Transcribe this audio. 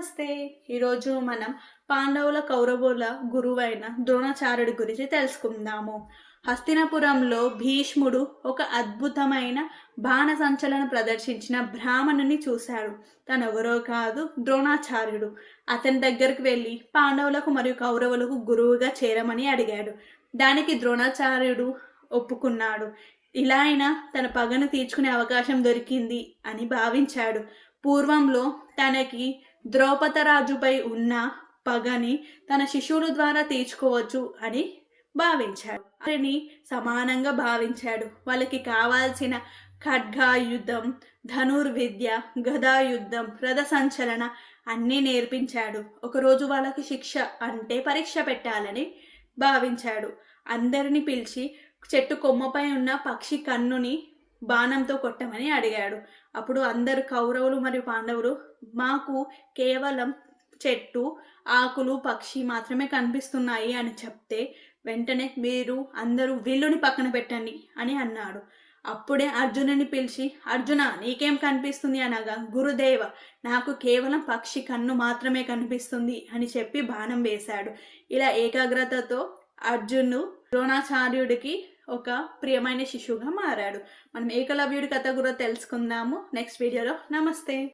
నమస్తే. ఈరోజు మనం పాండవుల కౌరవుల గురువైన ద్రోణాచార్యుడి గురించి తెలుసుకుందాము. హస్తినాపురంలో భీష్ముడు ఒక అద్భుతమైన బాణసంచలను ప్రదర్శించిన బ్రాహ్మణుని చూశాడు. తనెవరో కాదు, ద్రోణాచార్యుడు. అతని దగ్గరకు వెళ్ళి పాండవులకు మరియు కౌరవులకు గురువుగా చేరమని అడిగాడు. దానికి ద్రోణాచార్యుడు ఒప్పుకున్నాడు. ఇలా అయినా తన పగను తీర్చుకునే అవకాశం దొరికింది అని భావించాడు. పూర్వంలో తనకి ద్రౌపదరాజుపై ఉన్న పగని తన శిష్యుల ద్వారా తీర్చుకోవచ్చు అని భావించాడు. వారిని సమానంగా భావించాడు. వాళ్ళకి కావాల్సిన ఖడ్గాయుద్ధం, ధనుర్విద్య, గదాయుద్ధం, రథ సంచలన అన్నీ నేర్పించాడు. ఒకరోజు వాళ్ళకి శిక్ష అంటే పరీక్ష పెట్టాలని భావించాడు. అందరిని పిలిచి చెట్టు కొమ్మపై ఉన్న పక్షి కన్నుని బాణంతో కొట్టమని అడిగాడు. అప్పుడు అందరు కౌరవులు మరియు పాండవులు మాకు కేవలం చెట్టు, ఆకులు, పక్షి మాత్రమే కనిపిస్తున్నాయి అని చెప్తే వెంటనే మీరు అందరూ విల్లుని పక్కన పెట్టండి అని అన్నాడు. అప్పుడే అర్జునుని పిలిచి అర్జున నీకేం కనిపిస్తుంది అనగా గురుదేవ నాకు కేవలం పక్షి కన్ను మాత్రమే కనిపిస్తుంది అని చెప్పి బాణం వేశాడు. ఇలా ఏకాగ్రతతో అర్జును ద్రోణాచార్యుడికి ఒక ప్రియమైన శిశువుగా మారాడు. మనం ఏకలవ్యుడి కథ కూడా తెలుసుకుందాము నెక్స్ట్ వీడియోలో. నమస్తే.